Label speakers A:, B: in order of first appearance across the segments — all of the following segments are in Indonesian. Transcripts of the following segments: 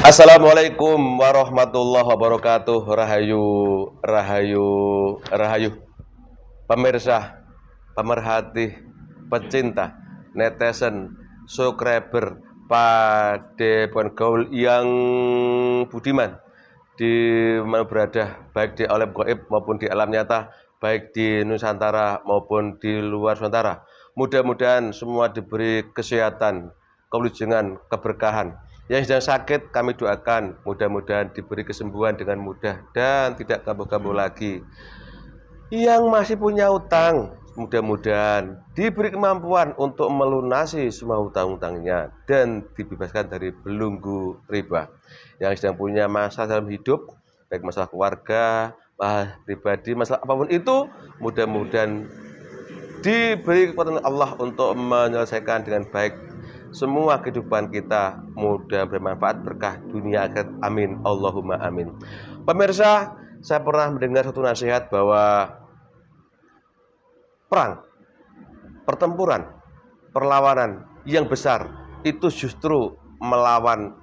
A: Assalamualaikum warahmatullahi wabarakatuh. Rahayu, rahayu, rahayu. Pemirsa, pemerhati, pecinta, netizen, subscriber, Padepokan Gaul yang budiman di mana berada, baik di alam gaib maupun di alam nyata, baik di Nusantara maupun di luar Nusantara. Mudah-mudahan semua diberi kesehatan, kelujugan, keberkahan. Yang sedang sakit kami doakan mudah-mudahan diberi kesembuhan dengan mudah dan tidak kambuh-kambuh lagi. Yang masih punya utang mudah-mudahan diberi kemampuan untuk melunasi semua hutang-hutangnya dan dibebaskan dari belenggu riba. Yang sedang punya masalah dalam hidup, baik masalah keluarga, masalah pribadi, masalah apapun itu, mudah-mudahan diberi kekuatan Allah untuk menyelesaikan dengan baik semua kehidupan kita, mudah bermanfaat berkah dunia akhirat. Amin Allahumma amin. Pemirsa, saya pernah mendengar satu nasihat bahwa perang, pertempuran, perlawanan yang besar itu justru melawan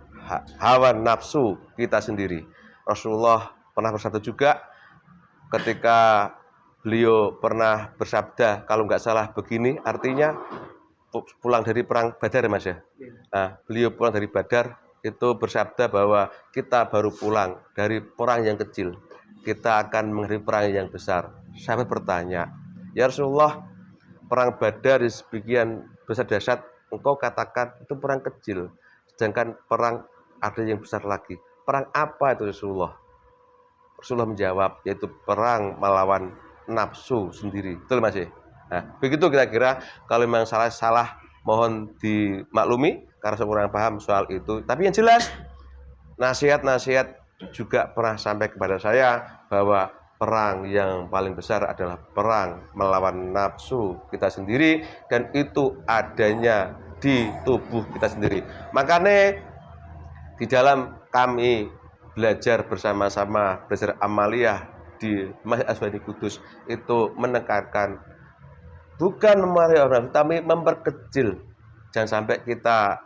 A: hawa nafsu kita sendiri. Rasulullah pernah bersabda juga ketika beliau pernah bersabda, kalau nggak salah begini, artinya pulang dari perang Badar, Mas ya. Nah, beliau pulang dari Badar itu bersabda bahwa kita baru pulang dari perang yang kecil, kita akan menghadapi perang yang besar. Sahabat bertanya, ya Rasulullah, perang Badar sebagian besar dahsyat, engkau katakan itu perang kecil, sedangkan perang ada yang besar lagi. Perang apa itu Rasulullah? Rasulullah menjawab, yaitu perang melawan nafsu sendiri. Betul Mas ya? Nah, begitu kira-kira. Kalau memang salah mohon dimaklumi karena saya kurang paham soal itu. Tapi yang jelas nasihat-nasihat juga pernah sampai kepada saya bahwa perang yang paling besar adalah perang melawan nafsu kita sendiri, dan itu adanya di tubuh kita sendiri. Makanya di dalam kami belajar bersama-sama, belajar amaliyah di Masjid Aswadi Kudus itu menekankan bukan memarahi orang, tapi memperkecil. Jangan sampai kita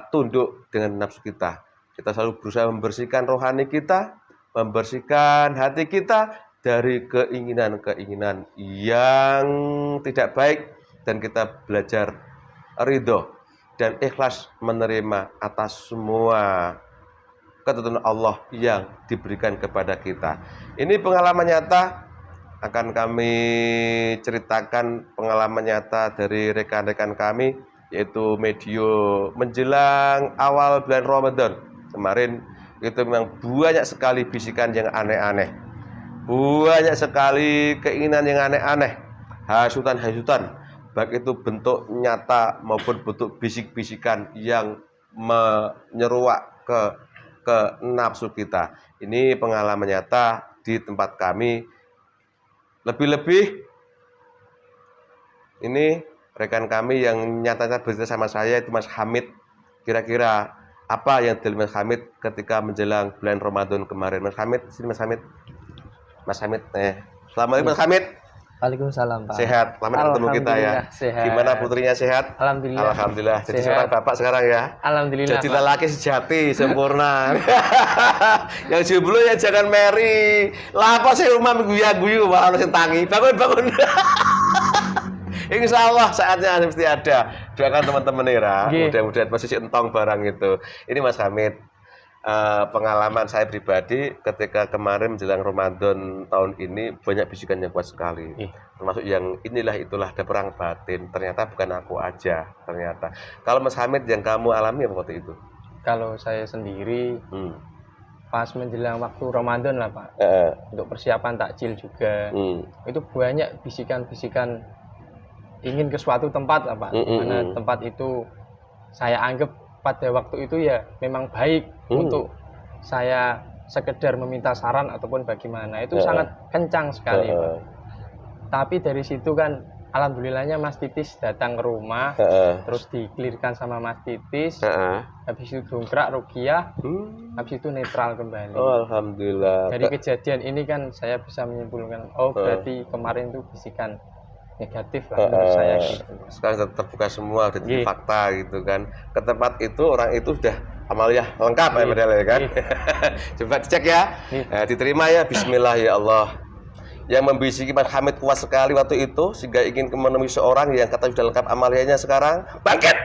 A: tunduk dengan nafsu kita. Kita selalu berusaha membersihkan rohani kita, membersihkan hati kita dari keinginan-keinginan yang tidak baik, dan kita belajar ridho dan ikhlas menerima atas semua ketentuan Allah yang diberikan kepada kita. Ini pengalaman nyata, akan kami ceritakan pengalaman nyata dari rekan-rekan kami, yaitu medio menjelang awal bulan Ramadan kemarin. Itu memang banyak sekali bisikan yang aneh-aneh, banyak sekali keinginan yang aneh-aneh, hasutan-hasutan, baik itu bentuk nyata maupun bentuk bisik-bisikan yang menyeruak ke nafsu kita. Ini pengalaman nyata di tempat kami. Lebih-lebih ini rekan kami yang nyata-nyata bercerita sama saya, itu Mas Hamid. Kira-kira apa yang dialami Mas Hamid ketika menjelang bulan Ramadan kemarin? Mas Hamid, sini Mas Hamid. Mas Hamid, Assalamualaikum Mas Hamid.
B: Waalaikumsalam Pak.
A: Sehat, selamat ketemu kita ya.
B: Sehat.
A: Gimana putrinya, sehat?
B: Alhamdulillah.
A: Alhamdulillah. Jadi
B: sehat.
A: seorang bapak sekarang ya.
B: Alhamdulillah.
A: Jadi lelaki sejati, sempurna. Yang jomblo ya jangan meri. Lah apa sih rumah guyu-guyu wae ono sing tangi. Bangun. Insya Allah saatnya mesti ada. Doakan teman-teman ya. Mudah-mudahan posisi entong barang itu. Ini Mas Hamid. Pengalaman saya pribadi ketika kemarin menjelang Ramadan tahun ini, banyak bisikan yang kuat sekali. Termasuk yang inilah itulah, ada perang batin. Ternyata bukan aku aja ternyata. Kalau Mas Hamid, yang kamu alami apa waktu itu?
B: Kalau saya sendiri pas menjelang waktu Ramadan lah Pak, untuk persiapan takjil juga, itu banyak bisikan-bisikan ingin ke suatu tempat lah Pak, karena tempat itu saya anggap pada waktu itu ya memang baik untuk saya sekedar meminta saran ataupun bagaimana, itu sangat kencang sekali Pak. Tapi dari situ kan alhamdulillahnya Mas Titis datang ke rumah, terus dikelirkan sama Mas Titis, habis itu dongkrak ruqyah, habis itu netral kembali.
A: Oh, alhamdulillah.
B: Dari kejadian ini kan saya bisa menyimpulkan, oh berarti kemarin itu bisikan negatif lah menurut saya gitu.
A: Sekarang terbuka semua, udah fakta gitu kan. Ke tempat itu orang itu sudah amaliyah lengkap ya medalnya kan. Coba dicek ya. Diterima ya. Bismillah ya Allah. Yang membisiki Mas Hamid kuat sekali waktu itu sehingga ingin menemui seorang yang kata sudah lengkap amaliyahnya sekarang. Bangkit.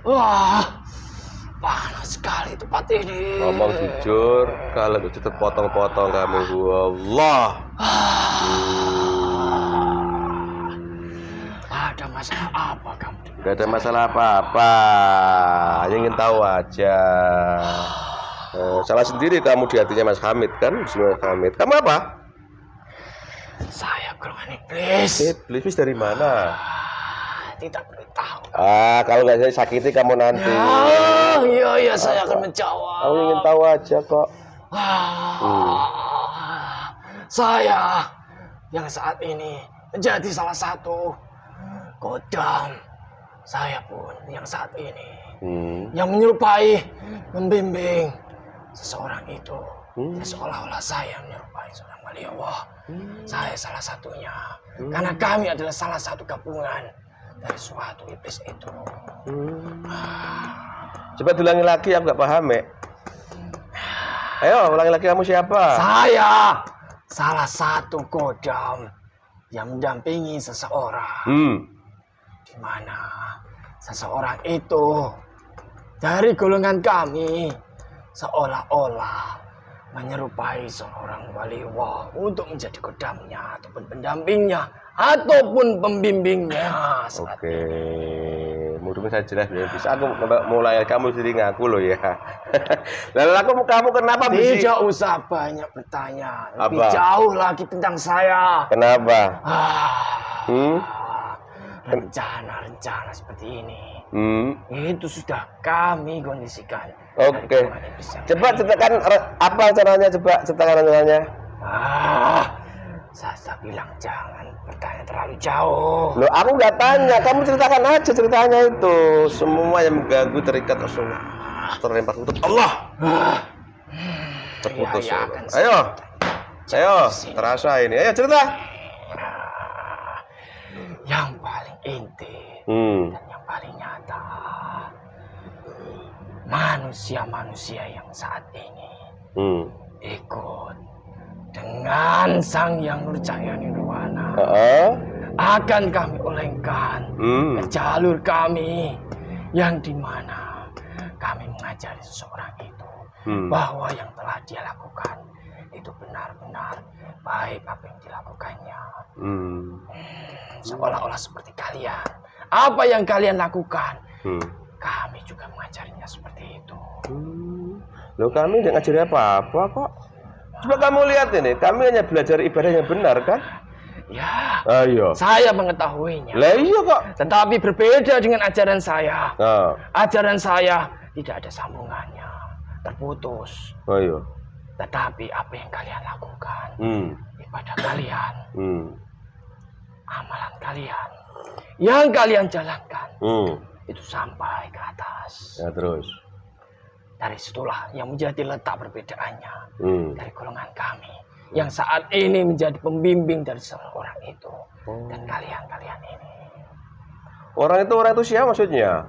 B: Wah, panas sekali tempat ini.
A: Ngomong jujur, kalau itu potong-potong kamu. Allah.
B: Ada masalah apa kamu?
A: Gak ada masalah apa-apa. Hanya ingin tahu aja. Salah sendiri kamu di hatinya Mas Hamid kan? Mas Hamid. Kamu apa?
B: Saya golongan iblis.
A: Iblis dari mana?
B: Tidak beritahu.
A: Kalau nggak saya sakiti kamu nanti.
B: Iya, saya akan menjawab.
A: Kamu ingin tahu aja kok.
B: Saya yang saat ini menjadi salah satu kodam. Saya pun yang saat ini yang menyerupai, membimbing seseorang itu. Seolah-olah saya menyerupai seorang wali Allah. Saya salah satunya. Karena kami adalah salah satu gabungan dari suatu iblis itu.
A: Coba ulangi lagi, aku nggak paham ya. Ayo, ulangi lagi, kamu siapa?
B: Saya salah satu kodam yang mendampingi seseorang. Di mana seseorang itu dari golongan kami seolah-olah menyerupai seorang wali Allah untuk menjadi kodamnya ataupun pendampingnya ataupun pembimbingnya.
A: Oke, mudah-mudahan saya jelas ya. Bisa aku mulai kamu sendiri ngaku loh ya. Lalu kamu kenapa bisa?
B: Tidak usah banyak bertanya, lebih jauh lagi tentang saya.
A: Kenapa?
B: Rencana seperti ini itu sudah kami kondisikan.
A: Oke. Coba ceritakan apa caranya, coba ceritakan rencananya.
B: Saya bilang jangan bertanya terlalu jauh.
A: Loh, aku nggak tanya, kamu ceritakan aja ceritanya itu. Semua yang mengganggu terikat langsung terlempar putus. Allah. Terputus.
B: Ya,
A: Ayo, terasa ini. Ayo cerita.
B: Yang paling inti dan yang paling nyata, manusia-manusia yang saat ini ikut dengan Sang Yang Nurjaya Nirwana akan kami olengkan ke jalur kami yang dimana kami mengajari seseorang itu bahwa yang telah dia lakukan itu benar-benar baik apa yang dilakukannya. Seolah-olah seperti kalian, apa yang kalian lakukan kami juga mengajarinya seperti itu.
A: Loh, kami tidak ngajari apa-apa kok. Coba kamu lihat ini, kami hanya belajar ibadah yang benar kan?
B: Ya, saya mengetahuinya.
A: Lah iya kok.
B: Tetapi berbeda dengan ajaran saya. Ajaran saya tidak ada sambungannya, terputus. Tetapi apa yang kalian lakukan, ibadah kalian, amalan kalian, yang kalian jalankan, itu sampai ke atas.
A: Ya terus.
B: Dari situlah yang menjadi letak perbedaannya dari golongan kami yang saat ini menjadi pembimbing dari seorang itu dan kalian ini.
A: Orang itu siapa maksudnya?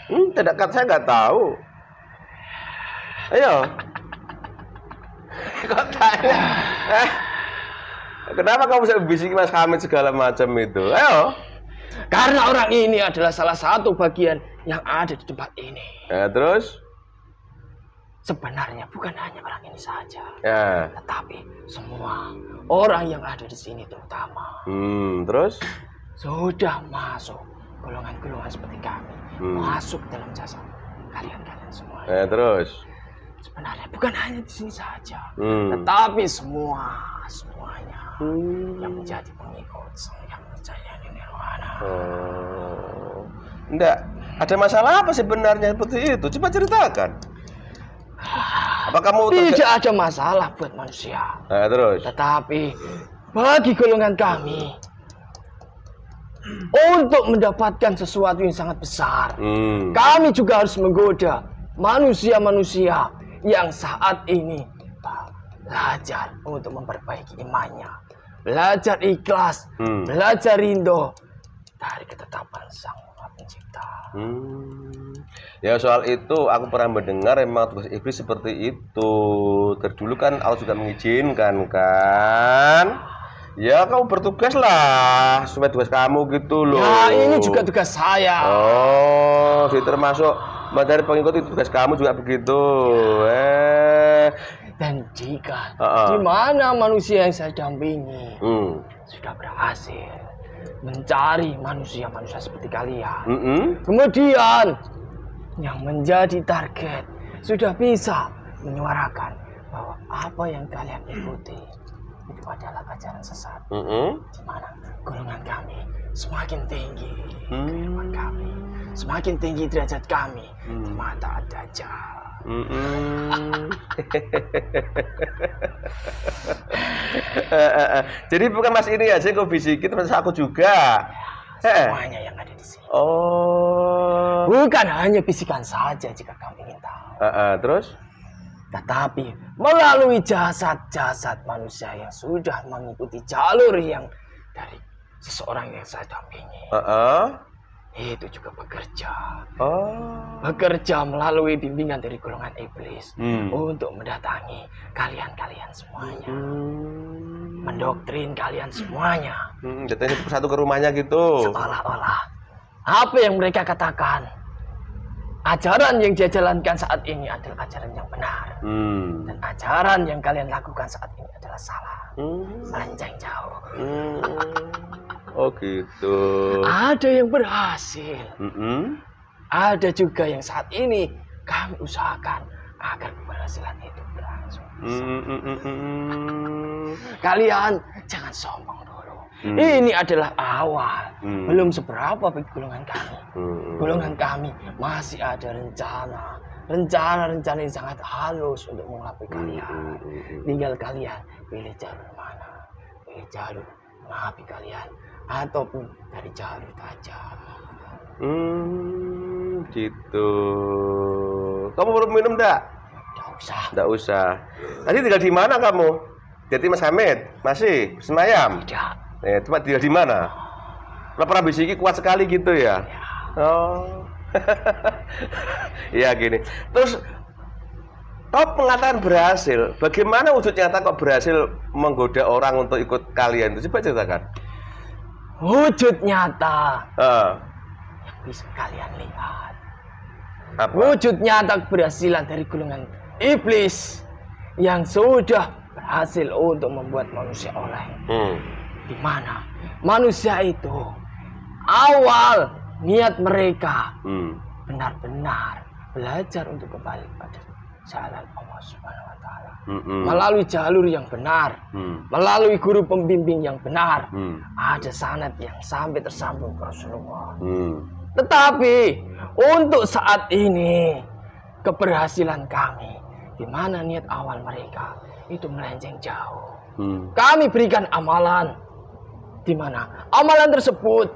A: Tidak, saya nggak tahu. Ayo. Kok tanya? Kenapa kamu bisa bisik Mas Hamid segala macam itu? Ayo.
B: Karena orang ini adalah salah satu bagian yang ada di tempat ini.
A: Ya, terus?
B: Sebenarnya bukan hanya orang ini saja,
A: tetapi
B: semua orang yang ada di sini terutama.
A: Terus?
B: Sudah masuk golongan-golongan seperti kami, masuk dalam jasa kalian semua.
A: Terus?
B: Sebenarnya bukan hanya di sini saja, tetapi semuanya yang menjadi pengikut Sang Yang Nurjaya Nirwana.
A: Enggak, ada masalah apa sebenarnya seperti itu? Coba ceritakan. Apa kamu
B: tidak ada masalah buat manusia?
A: Terus?
B: Tetapi bagi golongan kami untuk mendapatkan sesuatu yang sangat besar, kami juga harus menggoda manusia-manusia yang saat ini belajar untuk memperbaiki imannya, belajar ikhlas, belajar rindu dari ketetapan Sang Maha Pencipta.
A: Ya soal itu aku pernah mendengar memang tugas iblis seperti itu. Dari dulu kan Allah juga mengizinkan kan. Ya kamu bertugas lah supaya tugas kamu gitu loh.
B: Ya ini juga tugas saya.
A: Oh, jadi termasuk mencari pengikut itu tugas kamu juga begitu.
B: Dan jika di mana manusia yang saya dampingi sudah berhasil mencari manusia-manusia seperti kalian, kemudian yang menjadi target sudah bisa menyuarakan bahwa apa yang kalian ikuti itu adalah ajaran sesat, di mana golongan kami semakin tinggi, keilmuan kami semakin tinggi, derajat kami di mata Dajjal.
A: Jadi bukan Mas ini aja kok bisikin, terus aku juga.
B: Semuanya yang ada di sini.
A: Oh.
B: Bukan hanya bisikan saja jika kamu ingin tahu.
A: Terus?
B: Tetapi melalui jasad-jasad manusia yang sudah mengikuti jalur yang dari seseorang yang saya dampingi. Itu juga bekerja. Bekerja melalui bimbingan dari golongan iblis untuk mendatangi kalian-kalian semuanya. Mendoktrin kalian semuanya.
A: Datangnya satu persatu ke rumahnya gitu.
B: Seolah-olah apa yang mereka katakan, ajaran yang dia jalankan saat ini adalah ajaran yang benar. Dan ajaran yang kalian lakukan saat ini adalah salah. Melenceng jauh.
A: Oh gitu.
B: Ada yang berhasil. Ada juga yang saat ini kami usahakan agar keberhasilan itu berlangsung. Kalian jangan sombong dulu. Ini adalah awal. Belum seberapa bagi golongan kami. Golongan kami masih ada rencana yang sangat halus untuk mengelabui kalian. Tinggal kalian pilih jalur mana. Pilih jalur mengelabui kalian ataupun dari jalur Dajjal.
A: Gitu. Kamu baru minum enggak? Enggak usah. Tadi tinggal di mana kamu? Jadi Mas Hamid masih Semayam?
B: Tidak.
A: Tempat tinggal di mana? Pernah bisiki kuat sekali gitu ya? Oh. Ya gini. Terus kau mengatakan berhasil. Bagaimana wujud nyata kok berhasil menggoda orang untuk ikut kalian itu? Coba ceritakan.
B: Wujud nyata yang bisa kalian lihat. Apa? Wujud nyata keberhasilan dari golongan iblis yang sudah berhasil untuk membuat manusia oleng. Di mana manusia itu awal niat mereka benar-benar belajar untuk kembali pada jalan Allah Subhanahu wa Ta'ala. Melalui jalur yang benar, melalui guru pembimbing yang benar, ada sanad yang sampai tersambung ke Rasulullah. Tetapi untuk saat ini keberhasilan kami, di mana niat awal mereka itu melenceng jauh. Kami berikan amalan, di mana amalan tersebut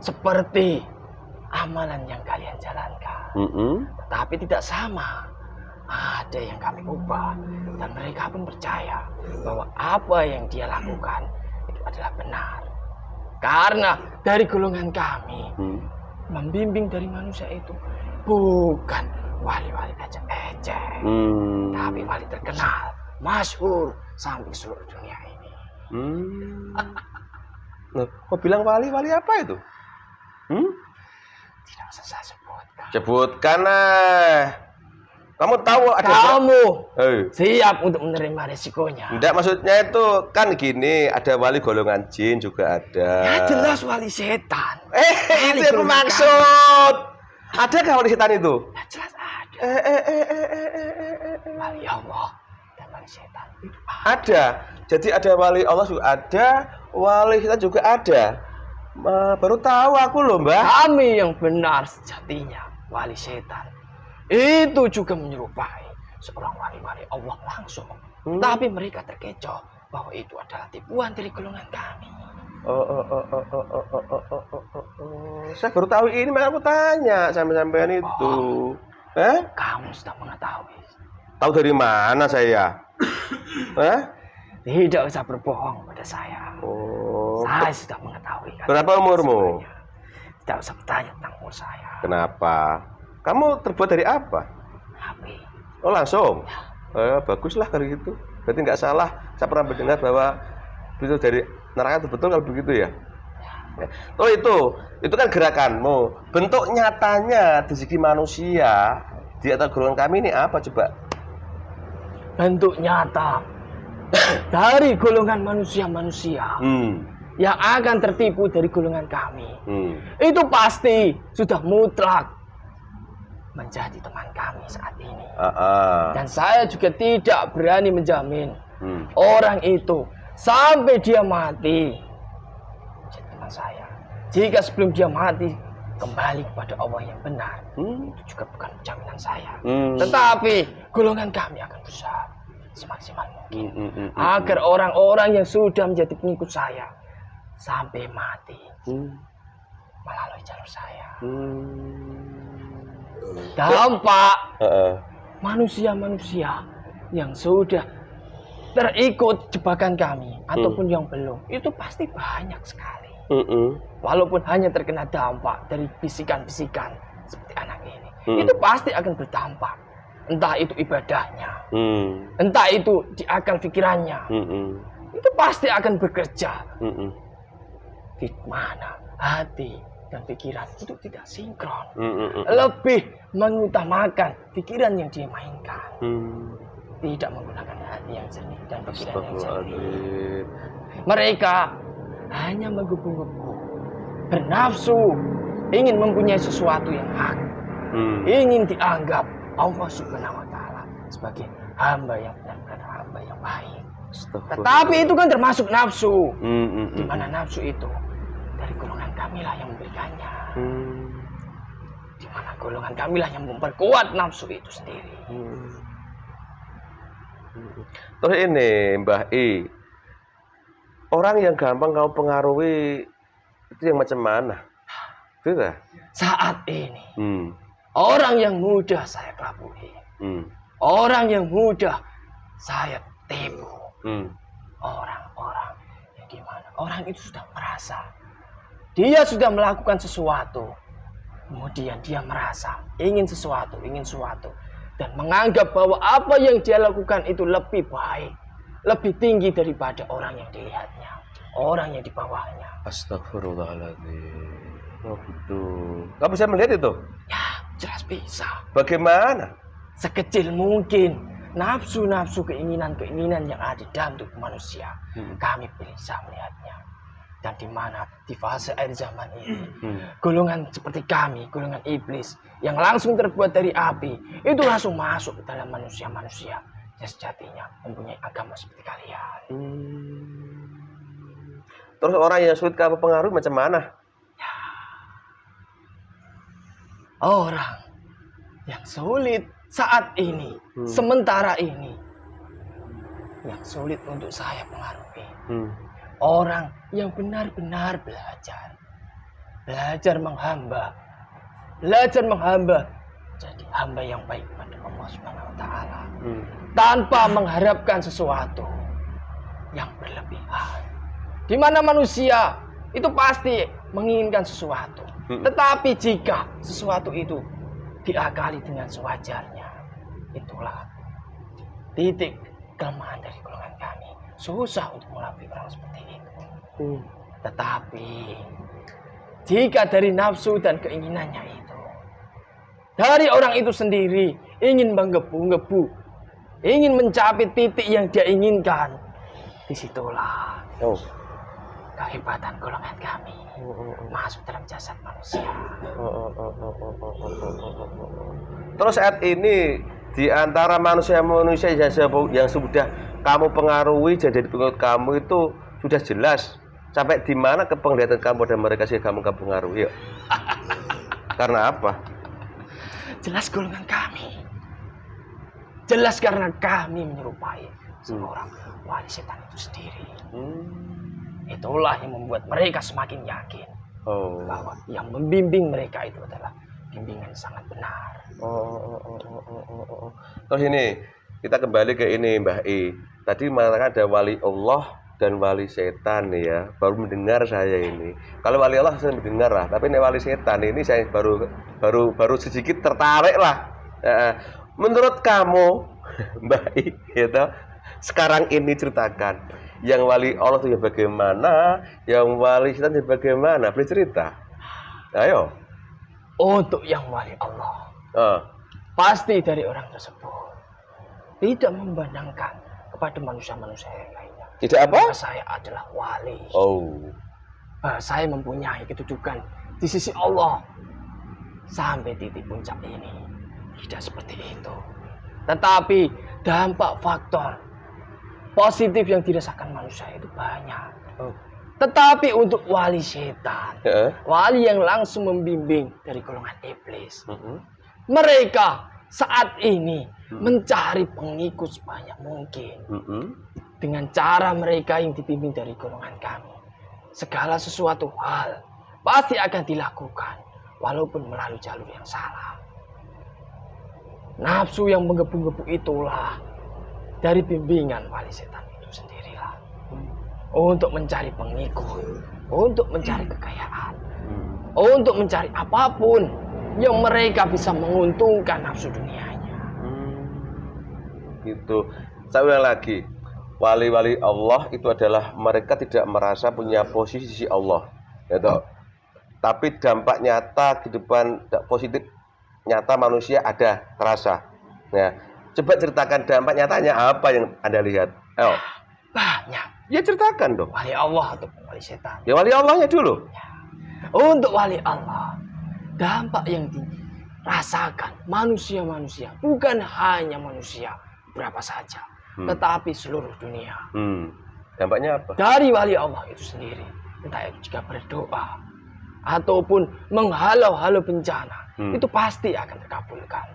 B: seperti amalan yang kalian jalankan, tetapi tidak sama. Ada yang kami ubah dan mereka pun percaya bahwa apa yang dia lakukan itu adalah benar. Karena dari golongan kami membimbing dari manusia itu bukan wali-wali ecek-ecek, tapi wali terkenal, masyhur sampai seluruh dunia ini.
A: Kau bilang wali apa itu?
B: Tidak usah saya sebutkan.
A: Sebutkan Kamu tahu ada
B: kamu siap untuk menerima resikonya.
A: Enggak, maksudnya itu kan gini, ada wali golongan jin juga ada.
B: Ya jelas wali setan.
A: Itu yang maksud. Ada nggak wali setan itu?
B: Ya jelas ada. Wali Allah dan wali setan itu
A: ada. Jadi ada wali Allah juga ada, wali setan juga ada. Baru tahu aku loh, Mbak.
B: Kami yang benar sejatinya wali setan itu juga menyerupai seorang wali-wali Allah langsung. Tapi mereka terkecoh bahwa itu adalah tipuan dari golongan kami. Saya baru tahu ini, makanya aku tanya sampai-sampean itu.
A: Kamu
B: sudah mengetahui.
A: Tahu dari mana saya?
B: Tidak usah berbohong pada saya.
A: Oh.
B: Saya sudah mengetahui.
A: Berapa umurmu?
B: Tidak usah bertanya tentang umur saya.
A: Kenapa? Kamu terbuat dari apa?
B: Api.
A: Oh langsung? Ya. Baguslah kalau gitu. Berarti nggak salah. Saya pernah mendengar bahwa itu dari neraka itu betul kalau begitu ya? Ya. Oh itu kan gerakanmu. Bentuk nyatanya di segi manusia di atas golongan kami ini apa coba?
B: Bentuk nyata dari golongan manusia-manusia yang akan tertipu dari golongan kami, itu pasti sudah mutlak menjadi teman kami saat ini. Dan saya juga tidak berani menjamin orang itu sampai dia mati menjadi teman saya. Jika sebelum dia mati kembali kepada Allah yang benar, itu juga bukan jaminan saya. Tetapi golongan kami akan berusaha semaksimal mungkin agar orang-orang yang sudah menjadi pengikut saya sampai mati melalui jalur saya. Dampak manusia-manusia yang sudah terikut jebakan kami ataupun yang belum, itu pasti banyak sekali. Walaupun hanya terkena dampak dari bisikan-bisikan seperti anak ini, itu pasti akan berdampak. Entah itu ibadahnya, entah itu di akal pikirannya, itu pasti akan bekerja. Di mana hati dan pikiran itu tidak sinkron, lebih mengutamakan pikiran yang dia mainkan, tidak menggunakan hati yang jernih dan pikiran yang jernih. Mereka hanya menggebu-gebu, bernafsu, ingin mempunyai sesuatu yang hak, ingin dianggap Allah Subhanahu wa Ta'ala sebagai hamba yang benar-benar hamba yang baik. Tetapi itu kan termasuk nafsu, di mana nafsu itu dari golongan kamilah yang memberikannya, di mana golongan kamilah yang memperkuat nafsu itu sendiri.
A: Terus ini Mbah I, orang yang gampang kau pengaruhi itu yang macam mana? Tidak?
B: Saat ini orang yang mudah saya kelabui, orang yang mudah saya tipu, orang-orang yang gimana? Orang itu sudah merasa dia sudah melakukan sesuatu, kemudian dia merasa ingin sesuatu, dan menganggap bahwa apa yang dia lakukan itu lebih baik, lebih tinggi daripada orang yang dilihatnya, orang yang di bawahnya.
A: Astagfirullahaladzim. Oh gitu. Kamu bisa melihat itu?
B: Ya, jelas bisa.
A: Bagaimana?
B: Sekecil mungkin nafsu-nafsu keinginan-keinginan yang ada dalam tubuh manusia, kami bisa melihatnya. Dan di mana di fase akhir zaman ini, golongan seperti kami, golongan iblis yang langsung terbuat dari api, itu langsung masuk ke dalam manusia-manusia yang sejatinya mempunyai agama seperti kalian.
A: Terus orang yang sulit kamu pengaruhi macam mana?
B: Ya. Orang yang sulit saat ini, sementara ini, yang sulit untuk saya pengaruhi, orang yang benar-benar belajar menghamba, jadi hamba yang baik kepada Allah Subhanahu wa Ta'ala, tanpa mengharapkan sesuatu yang berlebihan. Di mana manusia itu pasti menginginkan sesuatu, tetapi jika sesuatu itu diakali dengan sewajarnya, itulah titik kelemahan dari golongan kami. Susah untuk melalui orang seperti itu. Tetapi jika dari nafsu dan keinginannya itu, dari orang itu sendiri ingin menggebu-gebu, ingin mencapai titik yang dia inginkan, disitulah kehebatan golongan kami masuk dalam jasad manusia.
A: Terus saat ini di antara manusia-manusia yang sudah kamu pengaruhi jadi pengikut kamu itu sudah jelas sampai di mana kepenglihatan kamu dan mereka sih kamu pengaruhi? Yuk. Karena apa?
B: Jelas golongan kami. Jelas karena kami menyerupai seorang wali setan itu sendiri. Itulah yang membuat mereka semakin yakin bahwa yang membimbing mereka itu adalah bimbingan sangat benar.
A: Terus ini kita kembali ke ini Mbah I. Tadi mengatakan ada wali Allah dan wali setan ya. Baru mendengar saya ini. Kalau wali Allah saya mendengar lah, tapi ini wali setan ini saya baru sedikit tertarik lah. Menurut kamu Mbah I, gitu, sekarang ini ceritakan yang wali Allah itu ya bagaimana, yang wali setan itu bagaimana? Boleh cerita? Ayo.
B: Untuk yang wali Allah, pasti dari orang tersebut tidak memandangkan kepada manusia-manusia yang lainnya.
A: Tidak apa?
B: Bahwa saya adalah wali.
A: Bahwa
B: saya mempunyai kedudukan di sisi Allah sampai titik puncak ini. Tidak seperti itu. Tetapi dampak faktor positif yang dirasakan manusia itu banyak. Tetapi untuk wali setan, wali yang langsung membimbing dari golongan iblis, mereka saat ini mencari pengikut sebanyak mungkin dengan cara mereka yang dibimbing dari golongan kami. Segala sesuatu hal pasti akan dilakukan walaupun melalui jalur yang salah. Nafsu yang menggebu-gebu itulah dari bimbingan wali setan itu sendirilah. Untuk mencari pengikut, untuk mencari kekayaan, untuk mencari apapun yang mereka bisa menguntungkan nafsu dunianya.
A: Gitu. Saya ulang lagi, wali-wali Allah itu adalah mereka tidak merasa punya posisi Allah, gitu. Tapi dampak nyata kehidupan positif nyata manusia ada terasa. Nah, coba ceritakan dampak nyatanya apa yang Anda lihat. Ayo.
B: Banyak.
A: Ya ceritakan dong.
B: Wali Allah atau wali setan.
A: Ya wali Allahnya dulu.
B: Ya. Untuk wali Allah, dampak yang dirasakan manusia-manusia, bukan hanya manusia berapa saja, tetapi seluruh dunia.
A: Dampaknya apa?
B: Dari wali Allah itu sendiri, entah itu jika berdoa ataupun menghalau-halau bencana, itu pasti akan terkabulkan.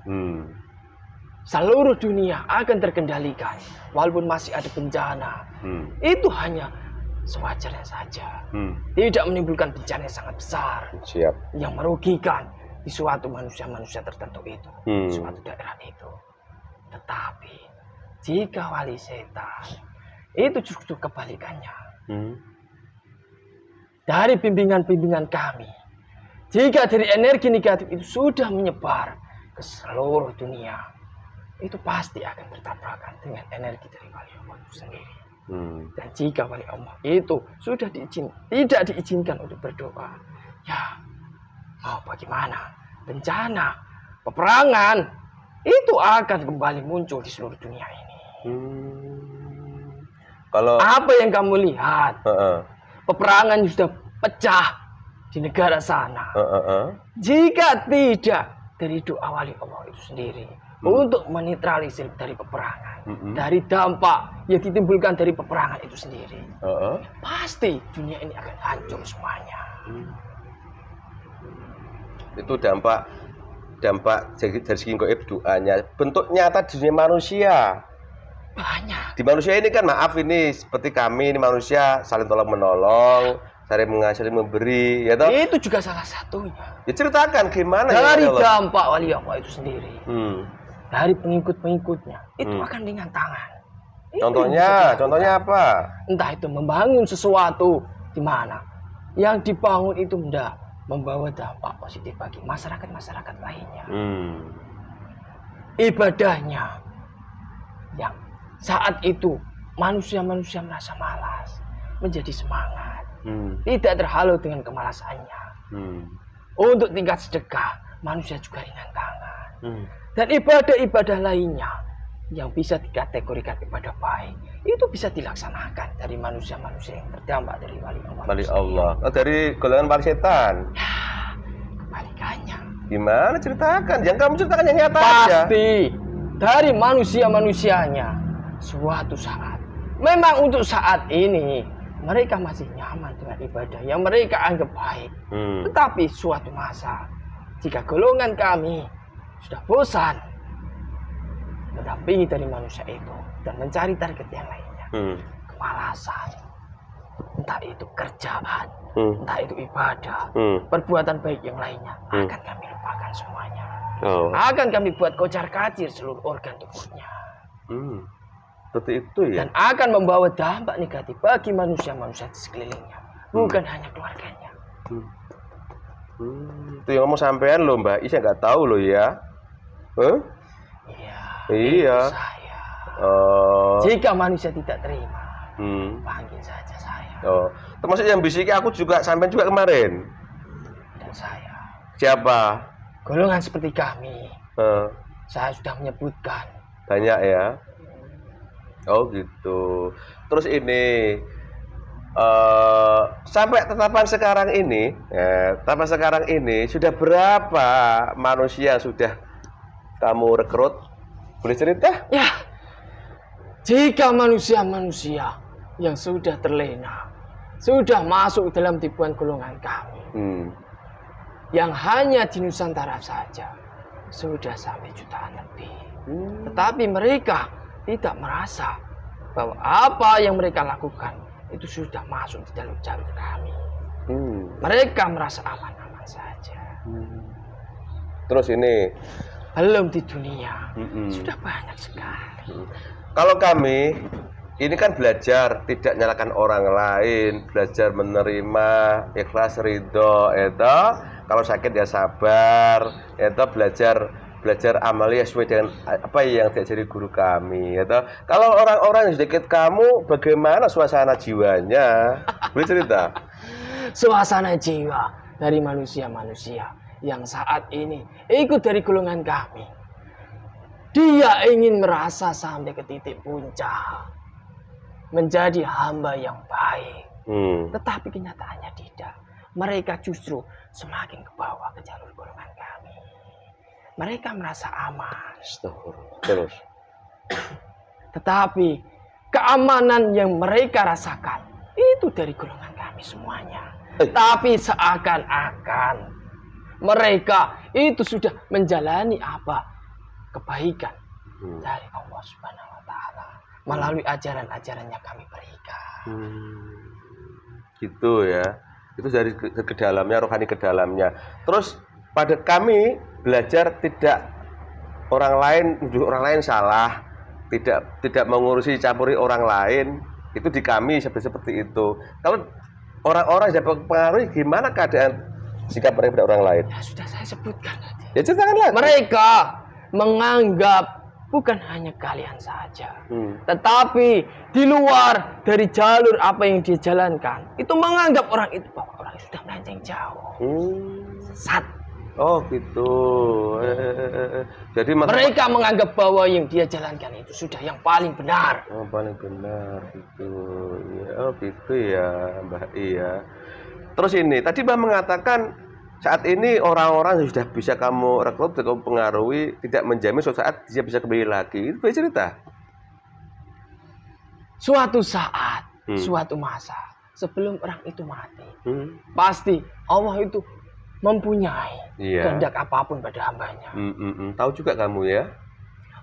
B: Seluruh dunia akan terkendalikan, walaupun masih ada bencana. Itu hanya sewajarnya saja, tidak menimbulkan bencana yang sangat besar, yang merugikan di suatu manusia-manusia tertentu itu, suatu daerah itu. Tetapi jika wali setan itu justru kebalikannya. Dari bimbingan-bimbingan kami, jika dari energi negatif itu sudah menyebar ke seluruh dunia, itu pasti akan bertabrakan dengan energi dari wali Allah itu sendiri. Dan jika wali Allah itu sudah tidak diizinkan untuk berdoa, ya mau bagaimana? Bencana, peperangan itu akan kembali muncul di seluruh dunia ini.
A: Kalau
B: apa yang kamu lihat, peperangan sudah pecah di negara sana. Jika tidak dari doa wali Allah itu sendiri untuk menetralisir dari peperangan, dari dampak yang ditimbulkan dari peperangan itu sendiri, pasti dunia ini akan hancur semuanya.
A: Itu dampak dari segi gaib doanya. Bentuk nyata di dunia manusia
B: banyak.
A: Di manusia ini kan maaf ini seperti kami ini manusia saling tolong menolong, saling mengasihi memberi, ya toh?
B: Itu juga salah satunya.
A: Ya ceritakan gimana
B: dari
A: ya
B: dampak wali Allah itu sendiri. Dari pengikut-pengikutnya itu akan ringan tangan.
A: Contohnya apa?
B: Entah itu membangun sesuatu di mana yang dibangun itu tidak membawa dampak positif bagi masyarakat lainnya. Ibadahnya yang saat itu manusia-manusia merasa malas menjadi semangat, tidak terhalau dengan kemalasannya. Untuk tingkat sedekah manusia juga ringan tangan. Dan ibadah-ibadah lainnya yang bisa dikategorikan ibadah baik itu bisa dilaksanakan dari manusia-manusia yang terdampak dari wali Allah.
A: Wali Allah. Dari golongan wali setan.
B: Ya, kebalikannya.
A: Gimana ceritakan? Yang kamu ceritakan yang nyata
B: pasti
A: aja.
B: Pasti dari manusia-manusianya suatu saat. Memang untuk saat ini mereka masih nyaman dengan ibadah yang mereka anggap baik. Tetapi suatu masa jika golongan kami sudah bosan mendampingi dari manusia itu dan mencari target yang lainnya, kemalasan, entah itu kerjaan, entah itu ibadah, perbuatan baik yang lainnya, akan kami lupakan semuanya. Akan kami buat kocar kacir seluruh organ tubuhnya.
A: Seperti itu ya.
B: Dan akan membawa dampak negatif bagi manusia-manusia di sekelilingnya, bukan hanya keluarganya.
A: Itu yang ngomong sampean loh Mbak Is, nggak tahu loh ya. Iya.
B: Saya.
A: Oh.
B: Jika manusia tidak terima, panggil saja saya.
A: Oh, termasuk yang bisiki aku juga sampean juga kemarin.
B: Dan saya.
A: Siapa?
B: Golongan seperti kami. Saya sudah menyebutkan.
A: Banyak ya. Oh gitu. Terus ini sampai tetapan sekarang ini sudah berapa manusia sudah kamu rekrut? Boleh cerita?
B: Ya. Jika manusia-manusia yang sudah terlena, sudah masuk dalam tipuan golongan kami, yang hanya di Nusantara saja sudah sampai jutaan lebih. Tetapi mereka tidak merasa bahwa apa yang mereka lakukan itu sudah masuk di dalam jalur kami. Mereka merasa aman-aman saja.
A: Terus ini
B: belum di dunia sudah banyak sekali.
A: Kalau kami ini kan belajar tidak nyalakan orang lain, belajar menerima, ikhlas, ridho, itu kalau sakit ya sabar, itu belajar amalia sesuai dengan apa yang diajari guru kami. Itu kalau orang-orang yang sedikit kamu, bagaimana suasana jiwanya? Boleh cerita?
B: Suasana jiwa dari manusia-manusia yang saat ini ikut dari golongan kami, dia ingin merasa sampai ke titik puncak, menjadi hamba yang baik. Tetapi kenyataannya tidak. Mereka justru semakin ke bawah ke jalur golongan kami. Mereka merasa aman.
A: Terus.
B: Tetapi keamanan yang mereka rasakan itu dari golongan kami semuanya. Tapi seakan-akan mereka itu sudah menjalani kebaikan dari Allah Subhanahu wa Ta'ala melalui ajaran-ajaran yang kami berikan.
A: Gitu ya. Itu dari ke dalamnya, rohani ke dalamnya. Terus pada kami belajar tidak orang lain salah, tidak mengurusi campuri orang lain, itu di kami seperti itu. Kalau orang-orang yang pengaruhi, gimana keadaan sikap mereka pada orang lain?
B: Ya sudah saya sebutkan tadi.
A: Ya ceritakan lagi.
B: Mereka menganggap bukan hanya kalian saja, tetapi di luar dari jalur apa yang dia jalankan, itu menganggap orang itu bahwa orang sudah melenceng jauh. Sesat.
A: Oh gitu. Jadi
B: mereka menganggap bahwa yang dia jalankan itu sudah yang paling benar.
A: Oh, paling benar gitu. Ya, oh gitu ya, Mbak Iya. Terus ini tadi Mbak mengatakan saat ini orang-orang yang sudah bisa kamu rekrut, kamu pengaruhi, tidak menjamin suatu saat dia bisa kembali lagi. Itu boleh cerita?
B: Suatu saat, suatu masa, sebelum orang itu mati, pasti Allah itu mempunyai kehendak apapun pada hambanya.
A: Tahu juga kamu ya?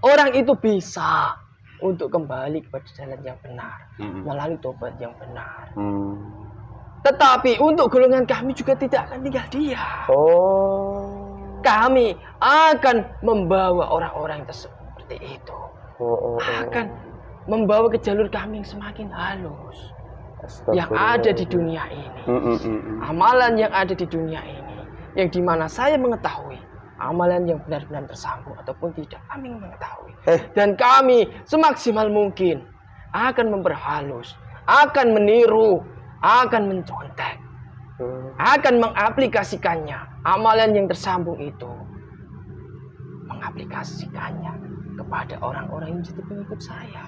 B: Orang itu bisa untuk kembali kepada jalan yang benar, melalui tobat yang benar. Tetapi untuk golongan kami juga tidak akan tinggal diam. Kami akan membawa orang-orang seperti itu. Akan membawa ke jalur kami yang semakin halus. Yang ada di dunia ini. Amalan yang ada di dunia ini. Yang dimana saya mengetahui amalan yang benar-benar tersambung ataupun tidak, kami mengetahui. Dan kami semaksimal mungkin akan memperhalus, akan meniru, akan mencontek, akan mengaplikasikannya. Amalan yang tersambung itu mengaplikasikannya kepada orang-orang yang menjadi pengikut saya,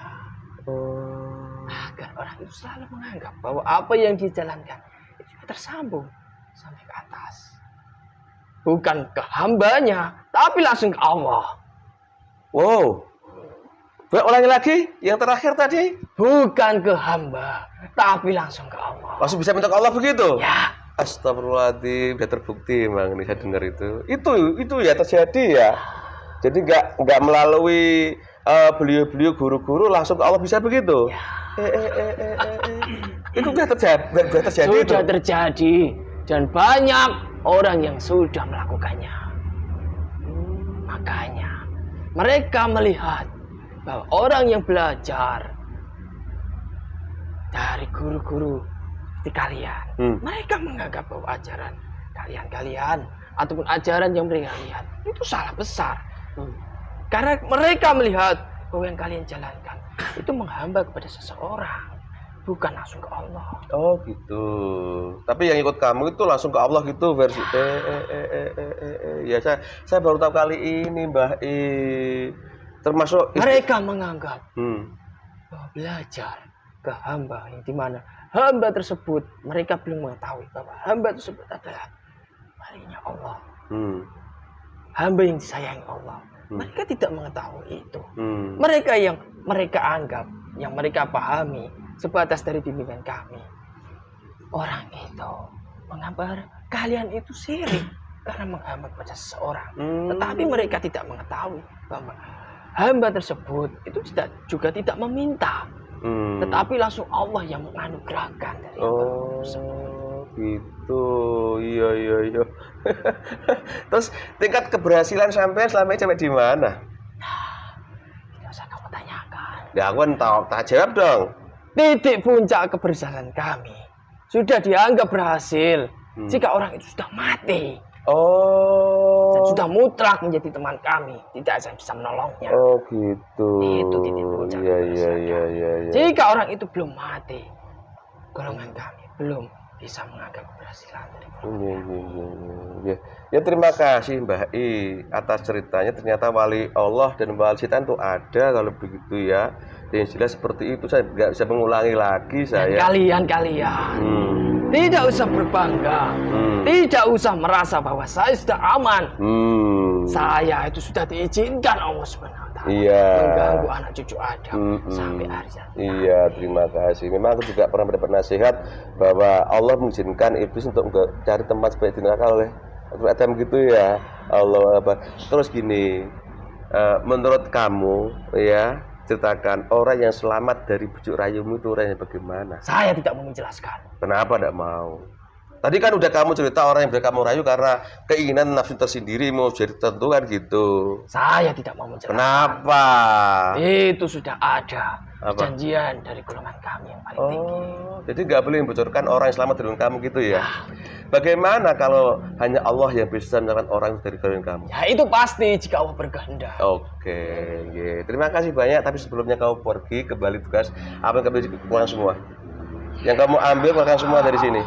B: agar orang itu selalu menganggap bahwa apa yang dijalankan itu juga tersambung sampai ke atas. Bukan ke hambanya, tapi langsung ke Allah.
A: Wow. Ulangi lagi yang terakhir tadi.
B: Bukan ke hamba, tapi langsung ke Allah.
A: Langsung bisa minta ke Allah begitu?
B: Ya.
A: Astagfirullahaladzim, sudah terbukti Bang, ini saya dengar itu. Itu ya terjadi ya. Jadi nggak melalui beliau-beliau guru-guru langsung ke Allah bisa begitu?
B: Ya.
A: Itu sudah terjadi.
B: Sudah terjadi dan banyak orang yang sudah melakukannya. Makanya mereka melihat bahwa orang yang belajar dari guru-guru di kalian, mereka menganggap bahwa ajaran kalian ataupun ajaran yang mereka lihat itu salah besar. Karena mereka melihat bahwa yang kalian jalankan itu menghamba kepada seseorang, bukan langsung ke Allah.
A: Oh gitu. Tapi yang ikut kamu itu langsung ke Allah gitu versi. Ya saya baru tahu kali ini Mbah I. Termasuk
B: mereka menganggap bahwa belajar ke hamba yang dimana hamba tersebut mereka belum mengetahui bahwa hamba tersebut adalah walinya Allah. Hamba yang disayangi Allah. Mereka tidak mengetahui itu. Mereka yang mereka anggap, yang mereka pahami sebatas dari bimbingan kami. Orang itu menganggap kalian itu syirik karena menghamba kepada seseorang. Tetapi mereka tidak mengetahui bahwa hamba tersebut itu juga tidak meminta. Tetapi langsung Allah yang menganugerahkan dari hamba tersebut.
A: Gitu. Iya. Terus tingkat keberhasilan sampai selama ini sampai di mana?
B: Tidak usah kamu tanyakan.
A: Ya aku kan tahu, tak jawab dong.
B: Titik puncak keberhasilan kami sudah dianggap berhasil jika orang itu sudah mati. Dan sudah mutlak menjadi teman kami, tidak ada yang bisa menolongnya.
A: Oh gitu.
B: Itu titik puncak.
A: Iya.
B: Jika orang itu belum mati, golongan kami belum bisa menganggap keberhasilan dari
A: Iya. Ya terima kasih Mbah I atas ceritanya. Ternyata wali Allah dan wali setan itu ada kalau begitu ya. Yang jelas seperti itu, saya nggak bisa mengulangi lagi saya.
B: Dan kalian tidak usah berbangga, tidak usah merasa bahwa saya sudah aman. Saya itu sudah diizinkan Allah SWT mengganggu anak cucu Adam sampai hari ini.
A: Iya, terima kasih. Memang aku juga pernah mendapat nasihat bahwa Allah mengizinkan iblis untuk cari tempat sebaik di neraka oleh Adam gitu ya. Allah apa? Terus gini, menurut kamu ya, ceritakan orang yang selamat dari bujuk rayumu itu orang yang bagaimana?
B: Saya tidak mau menjelaskan.
A: Kenapa tidak mau? Tadi kan udah kamu cerita orang yang bisa kamu rayu karena keinginan nafsu tersendiri mau jadi tertentu kan gitu.
B: Saya tidak mau menjelaskan.
A: Kenapa?
B: Itu sudah ada perjanjian dari golongan kami yang paling tinggi.
A: Jadi nggak boleh membocorkan orang yang selamat dari kamu gitu ya? Bagaimana kalau hanya Allah yang bisa menyelamatkan orang dari golongan kamu?
B: Ya itu pasti jika Allah berkehendak.
A: Oke, terima kasih banyak. Tapi sebelumnya kamu pergi kembali tugas, apa yang kamu keluarkan semua? Yang kamu ambil keluarkan semua dari sini.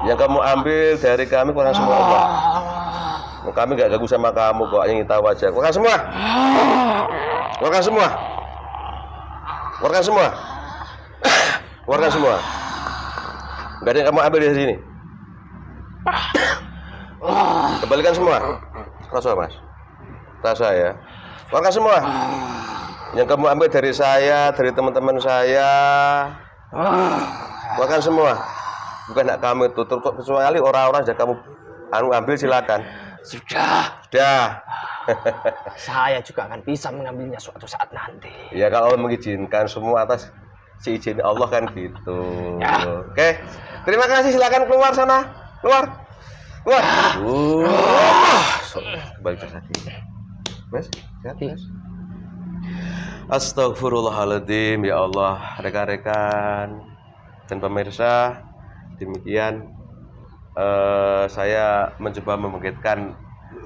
A: Yang kamu ambil dari kami keluarkan semua apa? Kami nggak ganggu sama kamu kok, ingin tahu aja. Keluarkan semua. Keluarkan semua. Keluarkan semua. Keluarkan semua. Nggak ada yang kamu ambil dari sini. Kembalikan semua. Rasa mas. Rasa ya. Keluarkan semua. Yang kamu ambil dari saya, dari teman-teman saya. Keluarkan semua. Bukan hak kami itu, kecuali orang-orang yang kamu ambil silakan.
B: Sudah. Saya juga akan bisa mengambilnya suatu saat nanti.
A: Ya kalau Allah mengizinkan semua atas si izin Allah kan gitu. Ya. Oke. Terima kasih, silakan keluar sana. Keluar. Balik lagi. Mas, sehat, Mas? Astagfirullahaladzim, ya Allah, rekan-rekan dan pemirsa. Demikian saya mencoba membangkitkan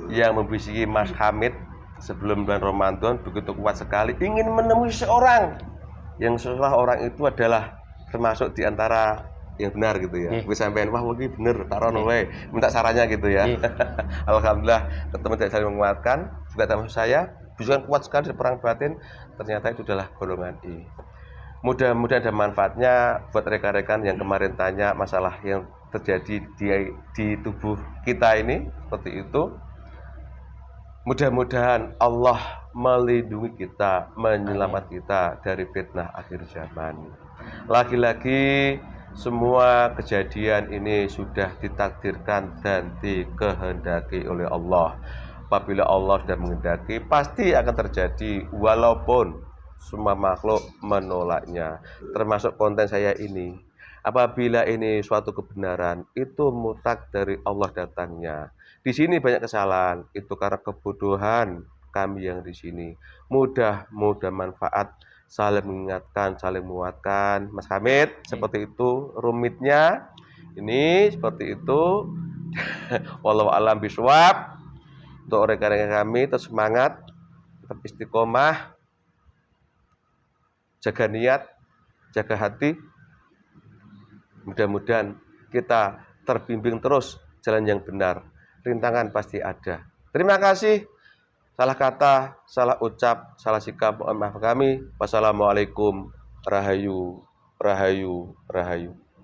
A: yang membisiki Mas Hamid sebelum bulan Ramadan begitu kuat sekali ingin menemui seorang yang seolah orang itu adalah termasuk di antara yang benar gitu ya. Gue sampein wah ini bener taruh minta sarannya gitu ya. Alhamdulillah ketemu tidak saling menguatkan juga termasuk saya bisa kuat sekali di perang batin, ternyata itu adalah golongan I. Mudah-mudahan ada manfaatnya buat rekan-rekan yang kemarin tanya masalah yang terjadi di tubuh kita ini seperti itu. Mudah-mudahan Allah melindungi kita, menyelamatkan kita dari fitnah akhir zaman. Lagi-lagi semua kejadian ini sudah ditakdirkan dan dikehendaki oleh Allah. Apabila Allah sudah menghendaki, pasti akan terjadi walaupun semua makhluk menolaknya, termasuk konten saya ini. Apabila ini suatu kebenaran, itu mutlak dari Allah datangnya. Di sini banyak kesalahan, itu karena kebodohan kami yang di sini. Mudah manfaat, saling mengingatkan, saling menguatkan. Mas Hamid, seperti itu rumitnya. Ini seperti itu. Wallahu a'lam bishawab. Untuk rekan-rekan kami tetap semangat, tetap istiqomah, jaga niat, jaga hati. Mudah-mudahan kita terbimbing terus jalan yang benar. Rintangan pasti ada. Terima kasih. Salah kata, salah ucap, salah sikap, mohon maaf kami. Wassalamualaikum. Rahayu, rahayu, rahayu.